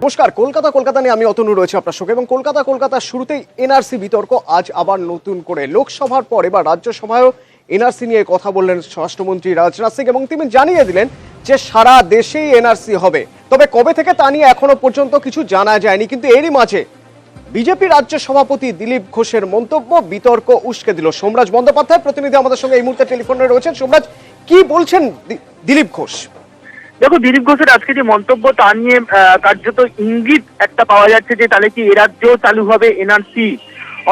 নমস্কার, কলকাতা নিয়ে আমি অতনু রয়েছে আপনার সঙ্গে। এবং কলকাতার শুরুতেই এনআরসি বিতর্ক আজ আবার নতুন করে লোকসভার পর এবার রাজ্যসভায়ও এনআরসি নিয়ে কথা বললেন স্বরাষ্ট্রমন্ত্রী রাজনাথ সিং এবং তিনি জানিয়ে দিলেন যে সারা দেশেই এনআরসি হবে, তবে কবে থেকে তা নিয়ে এখনো পর্যন্ত কিছু জানা যায়নি। কিন্তু এরই মাঝে বিজেপি রাজ্য সভাপতি দিলীপ ঘোষের মন্তব্য বিতর্ক উস্কে দিল। সোমরাজ বন্দ্যোপাধ্যায় প্রতিনিধি আমাদের সঙ্গে এই মুহূর্তে টেলিফোনে রয়েছেন। সোমরাজ, কি বলছেন দিলীপ ঘোষ? দেখো, দিলীপ ঘোষের আজকে যে মন্তব্য তা নিয়ে কার্যত ইঙ্গিত একটা পাওয়া যাচ্ছে যে তাহলে কি এ রাজ্যেও চালু হবে এনআরসি।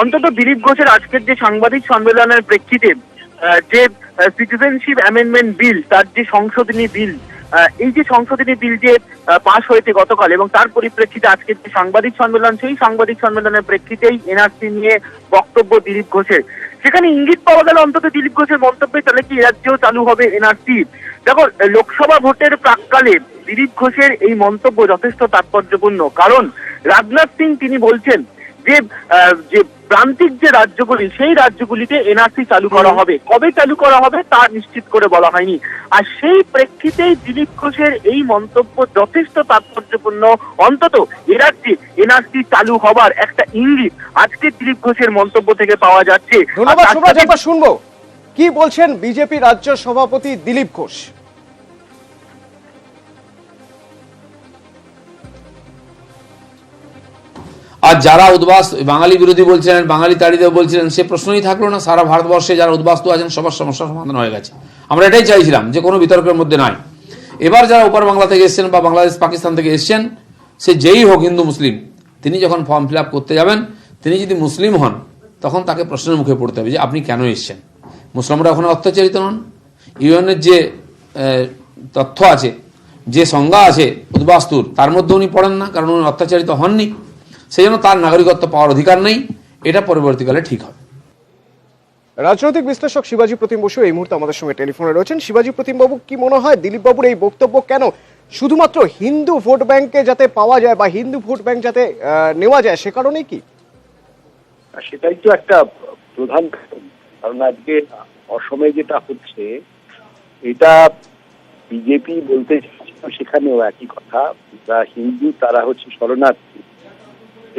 অন্তত দিলীপ ঘোষের আজকের যে সাংবাদিক সম্মেলনের প্রেক্ষিতে যে সিটিজেনশিপ অ্যামেন্ডমেন্ট বিল, তার যে সংশোধনী বিল, এই যে সংশোধনী বিল যে পাশ হয়েছে গতকাল এবং তার পরিপ্রেক্ষিতে আজকের যে সাংবাদিক সম্মেলন, সেই সাংবাদিক সম্মেলনের প্রেক্ষিতেই এনআরসি নিয়ে বক্তব্য দিলীপ ঘোষের। সেখানে ইঙ্গিত পাওয়া গেল অন্তত দিলীপ ঘোষের মন্তব্যে তাহলে কি এ রাজ্যেও চালু হবে এনআরসি। দেখো, লোকসভা ভোটের প্রাক্কালে দিলীপ ঘোষের এই মন্তব্য যথেষ্ট তাৎপর্যপূর্ণ, কারণ রাজনাথ সিং তিনি বলছেন যে প্রান্তিক যে রাজ্যগুলি, সেই রাজ্যগুলিতে এনআরসি চালু করা হবে। কবে চালু করা হবে তা নিশ্চিত করে বলা হয়নি। আর সেই প্রেক্ষিতেই দিলীপ ঘোষের এই মন্তব্য যথেষ্ট তাৎপর্যপূর্ণ। অন্তত এ রাজ্যে এনআরসি চালু হবার একটা ইঙ্গিত আজকে দিলীপ ঘোষের মন্তব্য থেকে পাওয়া যাচ্ছে। ধন্যবাদ সোমরাজ, একবার শুনবো কি বলছেন বিজেপি রাজ্য সভাপতি দিলীপ ঘোষ। আর যারা উদ্বাস বাঙালি বিরোধী বলছিলেন, বাঙালি তাড়িয়ে বলছিলেন, সে প্রশ্নই থাকলো না। সারা ভারতবর্ষে যারা উদ্বাস্তু আছেন সবার সমস্যার সমাধান হয়ে গেছে। আমরা এটাই চাইছিলাম যে কোনো বিতর্কের মধ্যে নয়। এবার যারা ওপার বাংলা থেকে এসছেন বা বাংলাদেশ পাকিস্তান থেকে এসছেন, সে যেই হোক হিন্দু মুসলিম, তিনি যখন ফর্ম ফিল আপ করতে যাবেন, তিনি যদি মুসলিম হন তখন তাকে প্রশ্নের মুখে পড়তে হবে যে আপনি কেন এসছেন। মুসলিমরা ওখানে অত্যাচারিত নন। ইউএনের যে তথ্য আছে, যে সংজ্ঞা আছে উদ্বাস্তুর, তার মধ্যে উনি পড়েন না, কারণ উনি অত্যাচারিত হননি। সেই জন্য তার নাগরিকত্ব পাওয়ার অধিকার নেই। এটা পরবর্তীকালে ঠিক হবে। রাজনৈতিক বিশ্লেষক শিবাজি প্রতিম বসু এই মুহূর্তে আমাদের সঙ্গে টেলিফোনে রয়েছেন। শিবাজি প্রতিম বাবু, কি মনে হয় দিলীপ বাবুর এই বক্তব্য কেন শুধুমাত্র হিন্দু ভোট ব্যাংকে যাতে পাওয়া যায় বা হিন্দু ভোট ব্যাংক যাতে নেওয়া যায়, সে কারণেই কি? সেটাই তো একটা প্রধান কারণ। আজকে অসমে যেটা হচ্ছে, এটা বিজেপি বলতে সেখানেও একই কথা। যারা হিন্দু তারা হচ্ছে শরণার্থী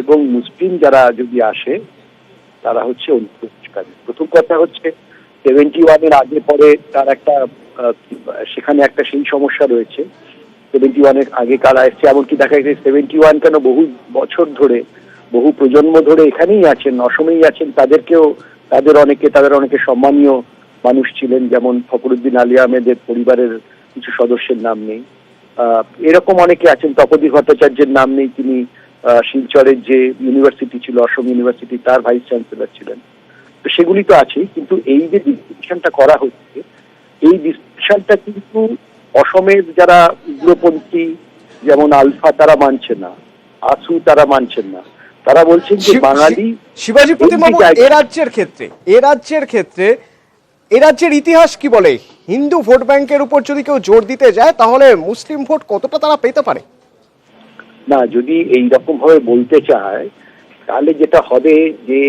এবং মুসলিম যারা যদি আসে তারা হচ্ছে অনুপ্রবেশকারী। প্রথম কথা হচ্ছে 71-এর আগে পরে তার একটা সেখানে একটা সেই সমস্যা রয়েছে। 71-এর আগে কারা এসছে, এমনকি দেখা গেছে 71 কেন বহু বছর ধরে, বহু প্রজন্ম ধরে এখানেই আছেন, অসমেই আছেন। তাদের অনেকে সম্মানীয় মানুষ ছিলেন, যেমন ফখরুদ্দিন আলী আহমেদের পরিবারের কিছু সদস্যের নাম নেই। এরকম অনেকে আছেন। তপোদী ভট্টাচার্যের নাম নেই, তিনি শিলচরের যে ইউনিভার্সিটি ছিল, অসম ইউনিভার্সিটি, তার ভাইস চ্যান্সেলর ছিলেন। তো সেগুলি তো আছেই, কিন্তু এই যে ডিসকাশনটা করা হচ্ছে, এই ডিসকাশনটা কিন্তু অসমের যারা উগ্রপন্থী যেমন আলফা তারা মানছে না, আসু তারা মানছেন না। তারা বলছেন যে বাঙালি। শিবাজি প্রতিম বাবু, এ রাজ্যের ইতিহাস কি বলে? হিন্দু ভোট ব্যাংকের উপর যদি কেউ জোর দিতে যায় তাহলে মুসলিম ভোট কতটা তারা পেতে পারে? না, যদি এইরকম ভাবে বলতে চায় তাহলে যেটা হবে যে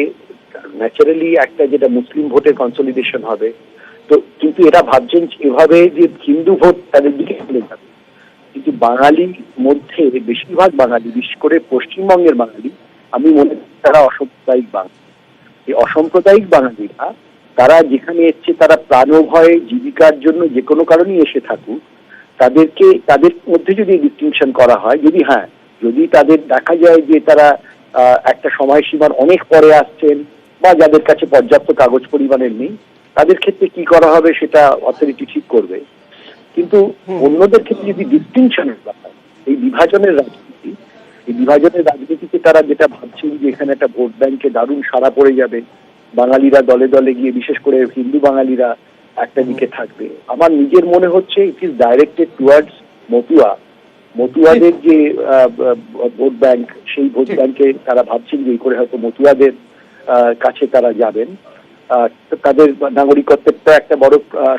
ন্যাচারালি একটা যেটা মুসলিম ভোটের কনসলিডেশন হবে। তো কিন্তু এরা ভাবছেন এভাবে যে হিন্দু ভোট তাদের দিকে চলে যাবে, কিন্তু বাঙালির মধ্যে বেশিরভাগ বাঙালি, বিশেষ করে পশ্চিমবঙ্গের বাঙালি, আমি মনে করি তারা অসাম্প্রদায়িক বাঙালি। এই অসাম্প্রদায়িক বাঙালিরা তারা যেখানে এসছে, তারা প্রাণভয়ে জীবিকার জন্য যে কোনো কারণেই এসে থাকুক, তাদের মধ্যে যদি ডিস্টিংশন করা হয়, যদি তাদের দেখা যায় যে তারা একটা সময়সীমার অনেক পরে আসছেন বা যাদের কাছে পর্যাপ্ত কাগজ পরিমাণের নেই, তাদের ক্ষেত্রে কি করা হবে সেটা অথরিটি ঠিক করবে। কিন্তু অন্যদের ক্ষেত্রে যদি ডিস্টিংশনের ব্যাপার, এই বিভাজনের রাজনীতিতে তারা যেটা ভাবছেন যে এখানে একটা ভোট ব্যাংকে দারুণ সাড়া পড়ে যাবে, বাঙালিরা দলে দলে গিয়ে, বিশেষ করে হিন্দু বাঙালিরা একটা দিকে থাকবে। আমার নিজের মনে হচ্ছে ইট ইজ ডাইরেক্টেড টুয়ার্ডস মতুয়াদের যে ভোট ব্যাংক, সেই ভোট ব্যাংকে তারা ভাবছেন যে এই করে হয়তো মতুয়াদের কাছে তারা যাবেন। তাদের নাগরিকত্বের একটা বড়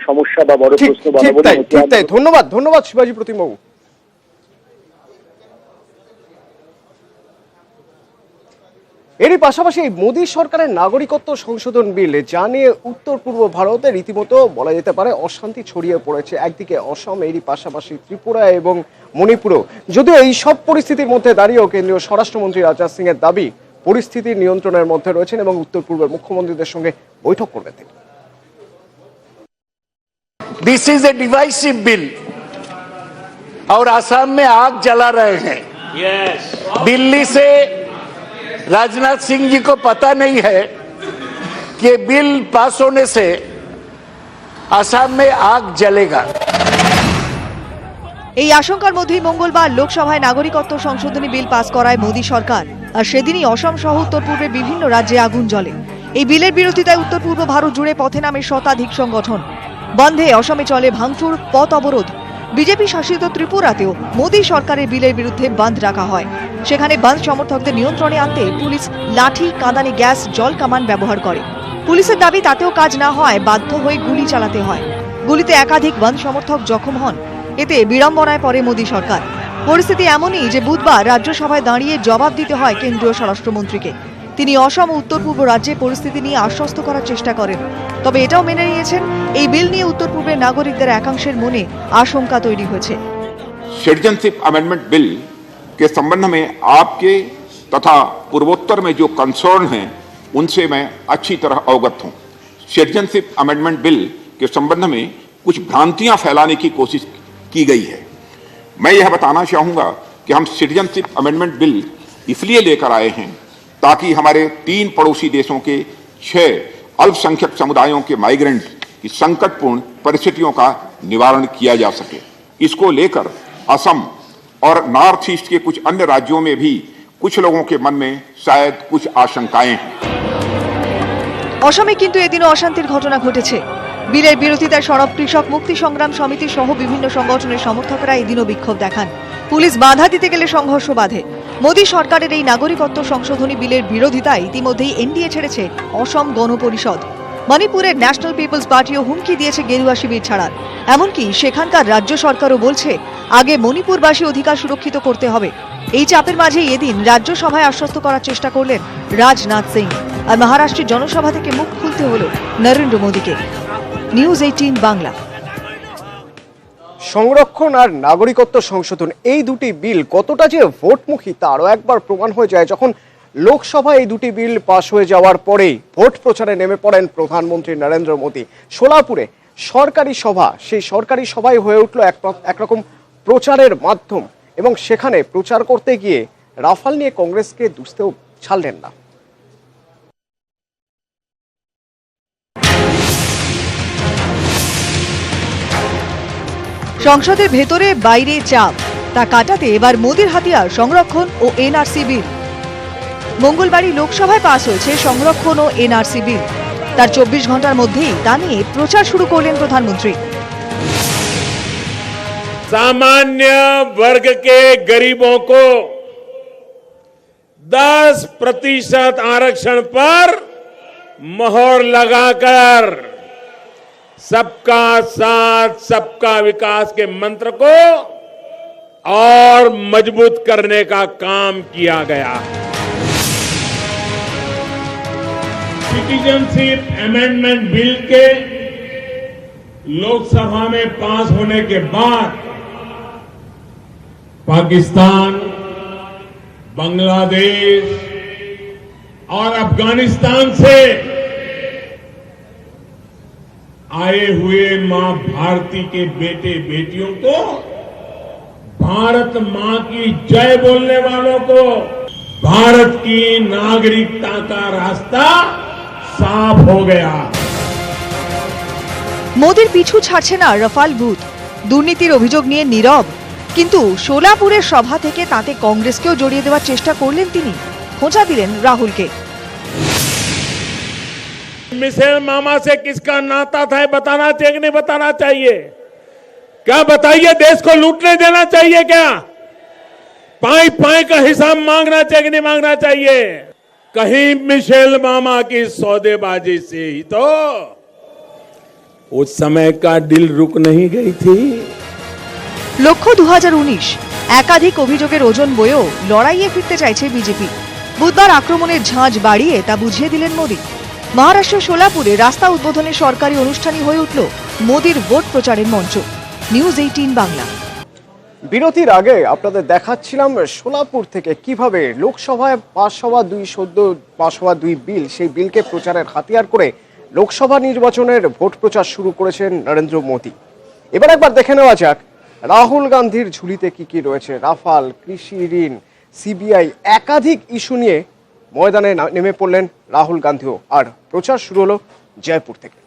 সমস্যা বা বড় প্রশ্ন বলা বলে। ধন্যবাদ শিবাজি প্রতিম বাবু। এরই পাশাপাশি এই মোদী সরকারের নাগরিকত্ব সংশোধন বিল যা নিয়ে উত্তর পূর্ব ভারতে রীতিমতো বলা যেতে পারে অশান্তি ছড়িয়ে পড়েছে। একদিকে অসম, এরই পাশাপাশি ত্রিপুরা এবং মণিপুরও। যদিও এই সব পরিস্থিতির মধ্যে দাঁড়িয়েও কেন্দ্রীয় স্বরাষ্ট্রমন্ত্রী রাজনাথ সিং এর দাবি পরিস্থিতির নিয়ন্ত্রণের মধ্যে রয়েছেন এবং উত্তর পূর্বের মুখ্যমন্ত্রীদের সঙ্গে বৈঠক করবেন তিনি। This is a divisive bill और आसाम में आग जला रहे हैं। दिल्ली से राजनाथ सिंह जी को पता नहीं है कि बिल पास होने से आसाम में आग जलेगा। এই আশঙ্কার মধ্যেই মঙ্গলবার লোকসভায় নাগরিকত্ব সংশোধনী বিল পাস করায় মোদী সরকার, আর সেদিনই অসম সহ উত্তর পূর্বের বিভিন্ন রাজ্যে আগুন জ্বলে। এই বিলের বিরোধিতায় উত্তর পূর্ব ভারত জুড়ে পথে নামে শতাধিক সংগঠন। বন্ধে অসমে চলে ভাঙচুর, পথ অবরোধ। বিজেপি শাসিত ত্রিপুরাতেও মোদী সরকারের বিলের বিরুদ্ধে বাঁধ রাখা হয়। সেখানে বাঁধ সমর্থকদের নিয়ন্ত্রণে আনতে পুলিশ লাঠি, কাঁদানে গ্যাস, জল কামান ব্যবহার করে। পুলিশের দাবি তাতেও কাজ না হয় বাধ্য হয়ে গুলি চালাতে হয়। গুলিতে একাধিক বাঁধ সমর্থক জখম হন। এতে বিড়ম্বনায় পড়ে মোদী সরকার। পরিস্থিতি এমনই যে বুধবার রাজ্যসভায় দাঁড়িয়ে জবাব দিতে হয় কেন্দ্রীয় স্বরাষ্ট্রমন্ত্রীকে। তিনি অসম ও উত্তর পূর্ব রাজ্যে পরিস্থিতি নিয়ে আশ্বস্ত করার চেষ্টা করেন, তবে এটাও মেনে নিয়েছেন এই বিল নিয়ে উত্তর পূর্বের নাগরিকদের একাংশের মনে আশঙ্কা তৈরি হয়েছে। सिटीजनशिप अमेंडमेंट बिल के संबंध में आपके तथा पूर्वोत्तर में जो कंसर्न हैं उनसे मैं अच्छी तरह अवगत हूं। सिटीजनशिप अमेंडमेंट बिल के संबंध में कुछ भ्रांतियां फैलाने की कोशिश की गई है। मैं यह बताना चाहूंगा कि हम सिटीजनशिप अमेंडमेंट बिल इसलिए लेकर आए हैं ताकि हमारे 3 पड़ोसी देशों के 6 अल्पसंख्यक समुदायों के माइग्रेंट की संकटपूर्ण परिस्थितियों का निवारण किया जा सके। इसको लेकर असम और नॉर्थ ईस्ट के कुछ अन्य राज्यों में भी कुछ लोगों के मन में शायद कुछ आशंकाएं हैं। অসমে কিন্তু এদিনও অশান্তির ঘটনা ঘটেছে। বিলের বিরোধিতায় সরব কৃষক মুক্তি সংগ্রাম সমিতি সহ বিভিন্ন সংগঠনের সমর্থকরা এদিনও বিক্ষোভ দেখান। পুলিশ বাধা দিতে গেলে সংঘর্ষ বাধে। মোদী সরকারের এই নাগরিকত্ব সংশোধনী বিলের বিরোধিতায় ইতিমধ্যেই এনডিএ ছেড়েছে অসম গণ পরিষদ। মণিপুরের ন্যাশনাল পিপলস পার্টিও হুমকি দিয়েছে গেরুয়া শিবির ছাড়ার। এমনকি সেখানকার রাজ্য সরকারও বলছে আগে মণিপুরবাসী অধিকার সুরক্ষিত করতে হবে। এই চাপের মাঝেই এদিন রাজ্যসভায় আশ্বস্ত করার চেষ্টা করলেন রাজনাথ সিং। আর মহারাষ্ট্রের জনসভা থেকে মুখ খুলতে হলো নরেন্দ্র মোদীকে। নিউজ 18 বাংলা। সংরক্ষণ আর নাগরিকত্ব সংশোধন এই দুটি বিল কতটা যে ভোটমুখী তা আরও একবার প্রমাণ হয়ে যায় যখন লোকসভায় এই দুটি বিল পাশ হয়ে যাওয়ার পরেই ভোট প্রচারে নেমে পড়েন প্রধানমন্ত্রী নরেন্দ্র মোদী। সোলাপুরে সরকারি সভা, সেই সরকারি সভায় হয়ে উঠল একরকম প্রচারের মাধ্যম এবং সেখানে প্রচার করতে গিয়ে রাফাল নিয়ে কংগ্রেসকে দুষতেও ছাড়লেন না। সংসদের ভেতরে বাইরে চাপ, তা কাটাতে এবার মোদীর হাতিয়ার সংরক্ষণ ও এনআরসি বিল। মঙ্গলবারই লোকসভায় পাস হয়েছে সংরক্ষণ ও এনআরসি বিল। তার 24 ঘন্টার মধ্যেই তা নিয়ে প্রচার শুরু করলেন প্রধানমন্ত্রী। सामान्य वर्ग के गरीबों को 10% आरक्षण पर मोहर लगाकर सबका साथ सबका विकास के मंत्र को और मजबूत करने का काम किया गया। सिटीजनशिप अमेंडमेंट बिल के लोकसभा में पास होने के बाद पाकिस्तान, बांग्लादेश और अफगानिस्तान से आए हुए मां भारती के बेटे बेटियों को, भारत मां की जय बोलने वालों को भारत की नागरिकता का रास्ता साफ हो गया। মোদীর পিছু ছাড়ছে না রাফাল বুথ। দুর্নীতির অভিযোগ নিয়ে নীরব, কিন্তু সোলাপুরের সভা থেকে তাতে কংগ্রেসকেও জড়িয়ে দেওয়ার চেষ্টা করলেন তিনি। খোঁচা দিলেন রাহুলকে। मिसेल मामा से किसका नाता था बताना चाहिए कि नहीं बताना चाहिए? क्या बताइए, देश को लूटने देना चाहिए क्या? पाई पाई का हिसाब मांगना चाहिए कि नहीं मांगना चाहिए? कहीं मिशेल मामा की सौदेबाजी से ही तो उस समय का दिल रुक नहीं गई थी। লক্ষ্য 2019। একাধিক অভিযোগের ওজন বয়েও লড়াইয়ে ফিরতে চাইছে বিজেপি। বুধবার আক্রমণের ঝাঁজ বাড়িয়ে তা বুঝিয়ে দিলেন মোদী। মহারাষ্ট্রের সোলাপুরে রাস্তা উদ্বোধনের সরকারি অনুষ্ঠানই হয়ে উঠল মোদীর ভোট প্রচারের মঞ্চ। নিউজ 18 বাংলা। বিরতির আগে আপনাদের দেখাচ্ছিলাম সোলাপুর থেকে কিভাবে লোকসভায় পাশ হওয়া দুই বিল, সেই বিলকে প্রচারের হাতিয়ার করে লোকসভা নির্বাচনের ভোট প্রচার শুরু করেছেন নরেন্দ্র মোদী। এবার একবার দেখে নেওয়া যাক রাহুল গান্ধীর ঝুলিতে কি কি রয়েছে। রাফাল, কৃষি ঋণ, সিবিআই, একাধিক ইস্যু নিয়ে ময়দানে নেমে পড়লেন রাহুল গান্ধীও। আর প্রচার শুরু হলো জয়পুর থেকে।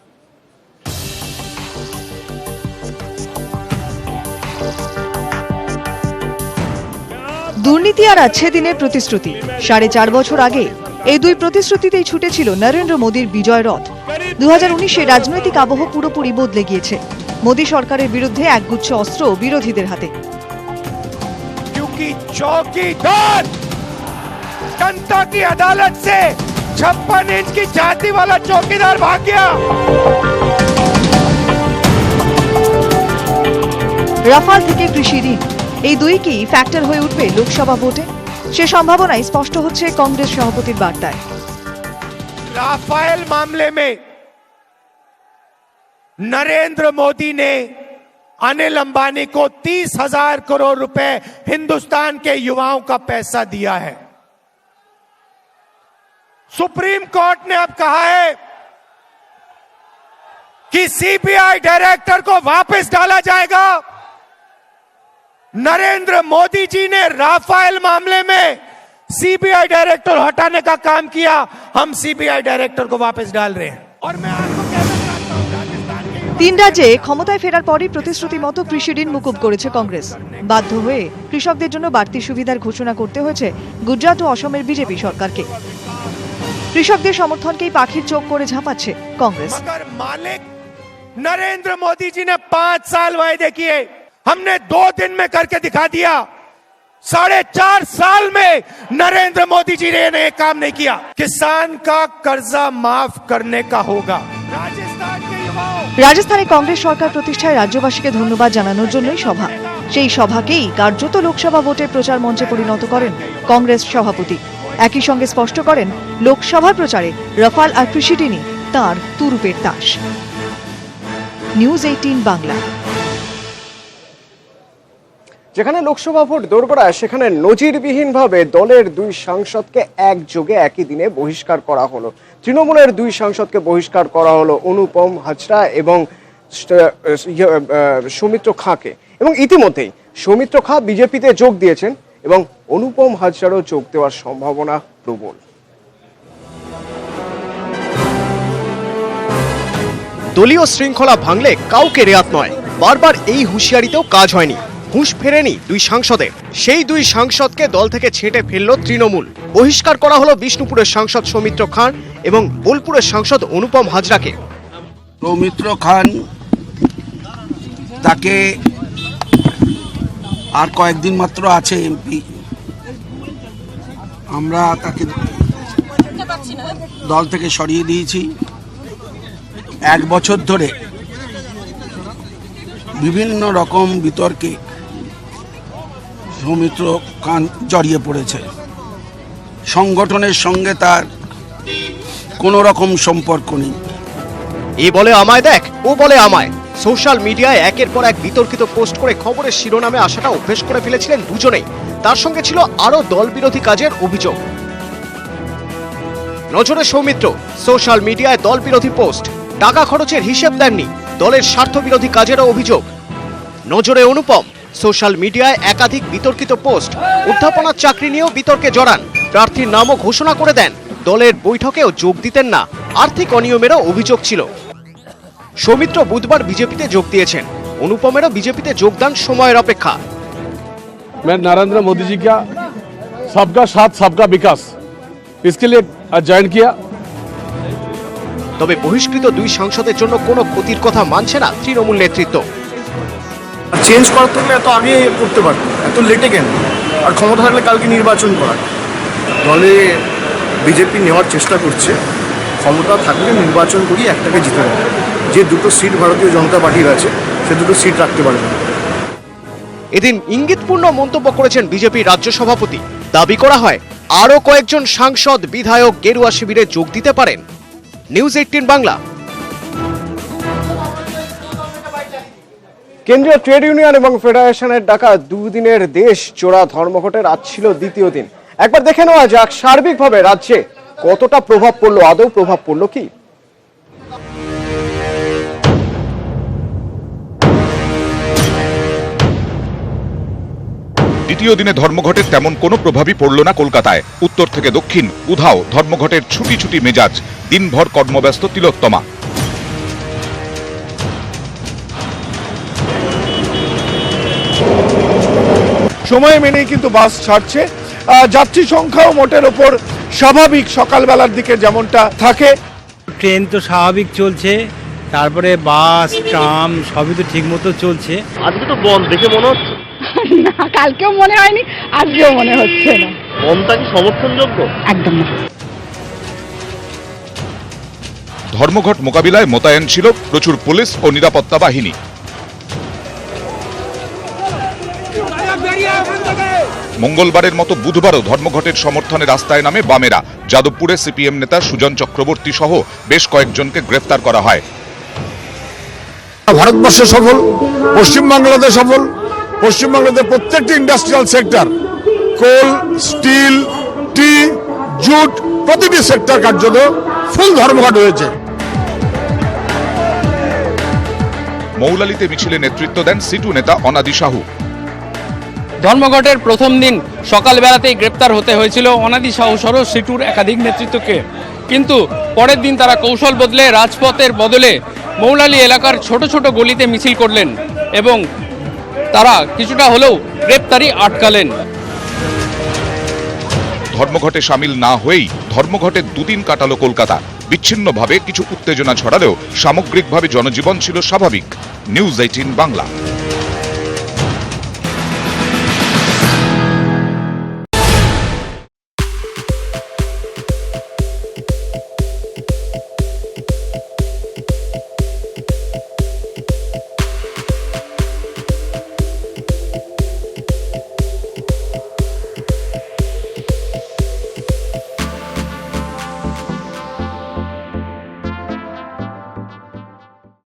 দুর্নীতি আর আছে দিনের প্রতিশ্রুতি। 4.5 বছর আগে এই দুই প্রতিশ্রুতিতেই ছুটেছিল নরেন্দ্র মোদীর বিজয় রথ। 2019-এ রাজনৈতিক আবহ পুরোপুরি বদলে গিয়েছে। মোদী সরকারের বিরুদ্ধে একগুচ্ছ অস্ত্র বিরোধীদের হাতে। क्योंकि चौकीदार जनता की अदालत से 56 इंच की छाती वाला चौकीदार भाग गया। রাফাল থেকে কৃষি ঋণ, এই দুই কি ফ্যাক্টর হয়ে উঠবে লোকসভা ভোটে? সে সম্ভাবনাই স্পষ্ট হচ্ছে কংগ্রেস সভাপতির বার্তায়। राफेल मामले में नरेंद्र मोदी ने अनिल अंबानी को 30,000 करोड़ रुपए हिंदुस्तान के युवाओं का पैसा दिया है। सुप्रीम कोर्ट ने अब कहा है कि सीबीआई डायरेक्टर को वापस डाला जाएगा। नरेंद्र मोदी जी ने राफेल मामले में सीबीआई डायरेक्टर हटाने का काम किया। हम सीबीआई डायरेक्टर को वापस डाल रहे हैं। और मैं आपको कहना चाहता हूं राजस्थान के 3 রাজ্যে ক্ষমতায় ফেরার পরই প্রতিশ্রুতি মতো কৃষি ঋণ মুকুব করেছে কংগ্রেস। বাধ্য হয়ে কৃষকদের জন্য বাড়তি সুবিধার ঘোষণা করতে হয়েছে গুজরাট ও অসমের বিজেপি সরকারকে। কৃষকদের সমর্থনকেই পাখির চোখ করে ঝাঁপাচ্ছে কংগ্রেস। मगर मालिक नरेंद्र मोदी जी ने 5 साल वायदे किए, हमने 2 दिन में करके दिखा दिया। 4.5 साल में नरेंद्र मोदी जी ने एक काम नहीं किया। किसान का कर्जा माफ करने का होगा। राजस्थान के युवाओं, রাজস্থানে কংগ্রেস সরকার প্রতিষ্ঠায় রাজ্যবাসীকে ধন্যবাদ জানানোর জন্যই সভা। সেই সভাকেই কার্যত লোকসভা ভোটের প্রচার মঞ্চে পরিণত করেন কংগ্রেস সভাপতি। একই সঙ্গে স্পষ্ট করেন লোকসভার প্রচারে রাফাল আর কৃষি ঋণই তাঁর তুরুপের তাস। নিউজ 18 বাংলা। যেখানে লোকসভা ভোট দোরগোড়ায়, সেখানে নজিরবিহীনভাবে দলের দুই সাংসদকে একযোগে একই দিনে বহিষ্কার করা হলো। তৃণমূলের দুই সাংসদকে বহিষ্কার করা হলো, অনুপম হাজরা এবং সৌমিত্র খাঁকে। এবং ইতিমধ্যেই সৌমিত্র খাঁ বিজেপিতে যোগ দিয়েছেন এবং অনুপম হাজরারও যোগ দেওয়ার সম্ভাবনা প্রবল। দলীয় শৃঙ্খলা ভাঙলে কাউকে রেয়াত নয়, বারবার এই হুঁশিয়ারিতেও কাজ হয়নি। হুঁশ ফেরেনি দুই সাংসদের। সেই দুই সাংসদকে দল থেকে ছেঁটে ফেলল তৃণমূল। বহিষ্কার করা হলো বিষ্ণুপুরের সাংসদ সৌমিত্র খান এবং বোলপুরের সাংসদ অনুপম হাজরাকে। সৌমিত্র খান তাকে আর কয়েকদিন মাত্র আছে এমপি, আমরা তাকে দল থেকে সরিয়ে দিয়েছি। 1 বছর ধরে বিভিন্ন রকম বিতর্কে সৌমিত্র খান জড়িয়ে পড়েছে। সংগঠনের সঙ্গে তার কোনো রকম সম্পর্ক নেই। এ বলে আমায় দেখ, ও বলে আমায়। সোশ্যাল মিডিয়ায় একের পর এক বিতর্কিত পোস্ট করে খবরের শিরোনামে আসাটা অভ্যেস করে ফেলেছিলেন দুজনেই। তার সঙ্গে ছিল আরো দল বিরোধী কাজের অভিযোগ। নজরে সৌমিত্র, সোশ্যাল মিডিয়ায় দল বিরোধী পোস্ট, টাকা খরচের হিসেব দেননি, দলের স্বার্থ বিরোধী কাজেরও অভিযোগ। নজরে অনুপম, সোশ্যাল মিডিয়ায় একাধিক বিতর্কিত পোস্ট, অধ্যাপনার চাকরি নিয়েও বিতর্কে জড়ান, প্রার্থীর নামও ঘোষণা করে দেন, দলের বৈঠকেও যোগ দিতেন না, আর্থিক অনিয়মেরও অভিযোগ ছিল। সৌমিত্র বুধবার বিজেপিতে যোগ দিয়েছেন, অনুপমেরও বিজেপিতে যোগদান সময়ের অপেক্ষা। मैं नरेंद्र मोदी जी का सबका साथ सबका विकास इसके लिए ज्वाइन किया। তবে বহিষ্কৃত দুই সাংসদের জন্য কোনো ক্ষতির কথা মানছে না তৃণমূল নেতৃত্ব। চেঞ্জ করার থাকলে এত আগে করতে পারতো, এত লেটে কেন? আর ক্ষমতা থাকলে কালকে নির্বাচন করা। দলে বিজেপি নেওয়ার চেষ্টা করছে, ক্ষমতা থাকলে নির্বাচন করিয়ে একটাকে জিতে দেবে। যে 2টো সিট ভারতীয় জনতা পার্টির আছে, সে 2টো সিট রাখতে পারবে না। এদিন ইঙ্গিতপূর্ণ মন্তব্য করেছেন বিজেপির রাজ্য সভাপতি। দাবি করা হয় আরও কয়েকজন সাংসদ বিধায়ক গেরুয়া শিবিরে যোগ দিতে পারেন। নিউজ 18 বাংলা। কেন্দ্রীয় ট্রেড ইউনিয়ন এবং ফেডারেশনের ডাকা দুদিনের দেশ জোড়া ধর্মঘটের আজ ছিল দ্বিতীয় দিন। একবার দেখে নেওয়া যাক সার্বিকভাবে রাজ্যে কতটা প্রভাব পড়লো, আদৌ প্রভাব পড়লো কি। দ্বিতীয় দিনে ধর্মঘটের তেমন কোনো প্রভাবই পড়ল না কলকাতায়। উত্তর থেকে দক্ষিণ উধাও ধর্মঘটের ছুটি ছুটি মেজাজ, দিনভর কর্মব্যস্ত তিলোত্তমা। সময় মেনেই কিন্তু বাস ছাড়ছে, যাত্রী সংখ্যাও মোটের ওপর স্বাভাবিক সকালবেলার দিকে যেমনটা থাকে। ট্রেন তো স্বাভাবিক চলছে, তারপরে বাস ট্রাম সবই তো ঠিক মতো চলছে। আজকে তো বন্ধ দেখে মনে হচ্ছে না, কালকেও মনে হয়নি, আজকেও মনে হচ্ছে না। বন্ধটা কি সমর্থনযোগ্য? একদম না। ধর্মঘট মোকাবিলায় মোতায়েন ছিল প্রচুর পুলিশ ও নিরাপত্তা বাহিনী। মঙ্গলবারের মতো বুধবারও ধর্মঘটের সমর্থনে রাস্তায় নামে বামেরা। যাদবপুরে সিপিএম নেতা সুজন চক্রবর্তী সহ বেশ কয়েকজনকে গ্রেফতার করা হয়। ভারতবর্ষে সফল, পশ্চিমবাংলাতে সফল। পশ্চিমবাংলাতে প্রত্যেকটি ইন্ডাস্ট্রিয়াল সেক্টর, কোল, স্টিল, টি, জুট, প্রতিটি সেক্টর কার্যত ফুল ধর্মঘট হয়েছে। মৌলালিতে মিছিলে নেতৃত্ব দেন সিটু নেতা অনাদি সাহু। ধর্মঘটের প্রথম দিন সকালবেলাতেই গ্রেপ্তার হতে হয়েছিল অনাদি সাহু সহ সিটুর একাধিক নেতৃত্বকে, কিন্তু পরের দিন তারা কৌশল বদলে রাজপথের বদলে মৌলালি এলাকার ছোট ছোট গলিতে মিছিল করলেন এবং তারা কিছুটা হলেও গ্রেপ্তারি আটকালেন। ধর্মঘটে সামিল না হয়েই ধর্মঘটের দুদিন কাটালো কলকাতা। বিচ্ছিন্নভাবে কিছু উত্তেজনা ছড়ালেও সামগ্রিকভাবে জনজীবন ছিল স্বাভাবিক। নিউজ 18 বাংলা।